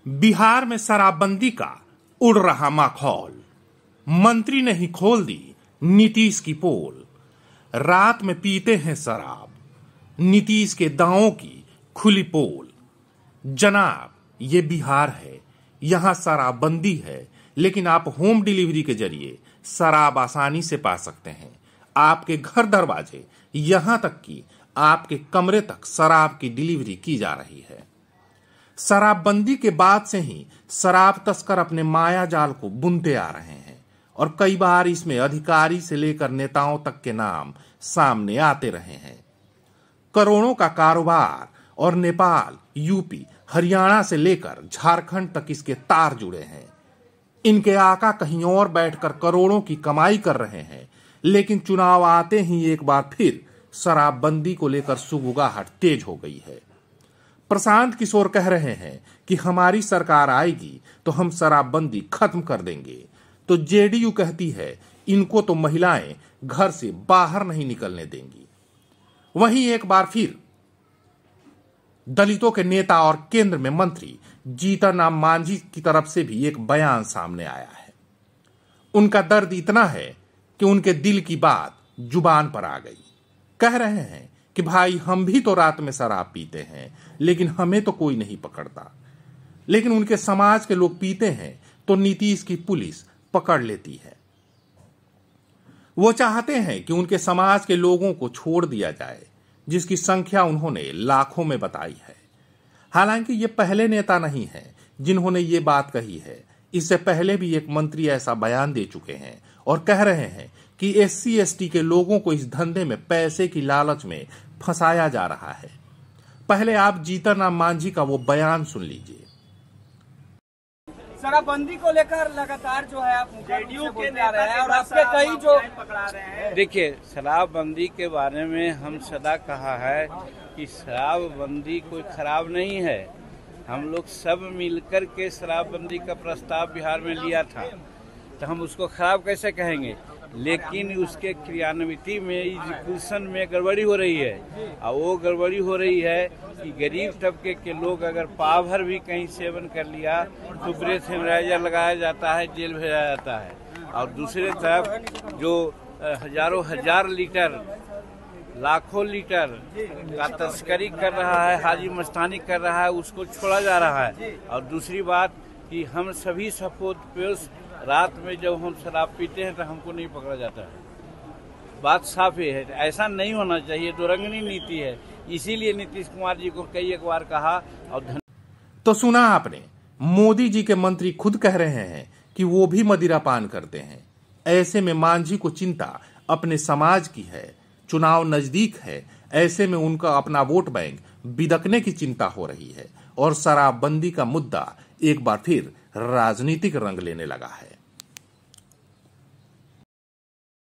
बिहार में शराबबंदी का उड़ रहा माखौल। मंत्री ने ही खोल दी नीतीश की पोल। रात में पीते हैं शराब, नीतीश के दांवों की खुली पोल। जनाब, ये बिहार है, यहां शराबबंदी है, लेकिन आप होम डिलीवरी के जरिए शराब आसानी से पा सकते हैं। आपके घर दरवाजे, यहां तक कि आपके कमरे तक शराब की डिलीवरी की जा रही है। शराबबंदी के बाद से ही शराब तस्कर अपने माया जाल को बुनते आ रहे हैं और कई बार इसमें अधिकारी से लेकर नेताओं तक के नाम सामने आते रहे हैं। करोड़ों का कारोबार और नेपाल, यूपी, हरियाणा से लेकर झारखंड तक इसके तार जुड़े हैं। इनके आका कहीं और बैठकर करोड़ों की कमाई कर रहे हैं, लेकिन चुनाव आते ही एक बार फिर शराबबंदी को लेकर सुगबुगाहट तेज हो गई है। प्रशांत किशोर कह रहे हैं कि हमारी सरकार आएगी तो हम शराबबंदी खत्म कर देंगे, तो जेडीयू कहती है इनको तो महिलाएं घर से बाहर नहीं निकलने देंगी। वहीं एक बार फिर दलितों के नेता और केंद्र में मंत्री जीतन राम मांझी की तरफ से भी एक बयान सामने आया है। उनका दर्द इतना है कि उनके दिल की बात जुबान पर आ गई। कह रहे हैं कि भाई, हम भी तो रात में शराब पीते हैं, लेकिन हमें तो कोई नहीं पकड़ता। लेकिन उनके समाज के लोग पीते हैं तो नीतीश की पुलिस पकड़ लेती है। वो चाहते हैं कि उनके समाज के लोगों को छोड़ दिया जाए, जिसकी संख्या उन्होंने लाखों में बताई है। हालांकि ये पहले नेता नहीं है जिन्होंने ये बात कही है। इससे पहले भी एक मंत्री ऐसा बयान दे चुके हैं और कह रहे हैं कि SC ST के लोगों को इस धंधे में पैसे की लालच में फंसाया जा रहा है। पहले आप जीतन राम मांझी का वो बयान सुन लीजिए। शराबबंदी को लेकर लगातार जो है आप जेडीयू के जा रहे हैं और आपके कई जो पकड़ा रहे हैं। देखिए, शराबबंदी के बारे में हम सदा कहा है कि शराबबंदी कोई खराब नहीं है। हम लोग सब मिलकर के शराबबंदी का प्रस्ताव बिहार में लिया था, तो हम उसको खराब कैसे कहेंगे। लेकिन उसके क्रियान्विति में, एग्जीक्यूशन में गड़बड़ी हो रही है। और वो गड़बड़ी हो रही है कि गरीब तबके के लोग अगर पाव भर भी कहीं सेवन कर लिया तो ब्रेथ एनालाइजर लगाया जाता है, जेल भेजा जाता है। और दूसरे तरफ जो हजारों हजार लीटर, लाखों लीटर का तस्करी कर रहा है, हाजी मस्तानी कर रहा है, उसको छोड़ा जा रहा है। और दूसरी बात कि हम सभी सपोज रात में जब हम शराब पीते हैं तो हमको नहीं पकड़ा जाता है। बात साफ है, ऐसा नहीं होना चाहिए। तो रंगनी नीति है, इसीलिए नीतीश कुमार जी को कई एक बार कहा। और तो सुना आपने, मोदी जी के मंत्री खुद कह रहे हैं कि वो भी मदिरा पान करते हैं। ऐसे में मांझी को चिंता अपने समाज की है। चुनाव नजदीक है, ऐसे में उनका अपना वोट बैंक बिदकने की चिंता हो रही है और शराबबंदी का मुद्दा एक बार फिर राजनीतिक रंग लेने लगा है।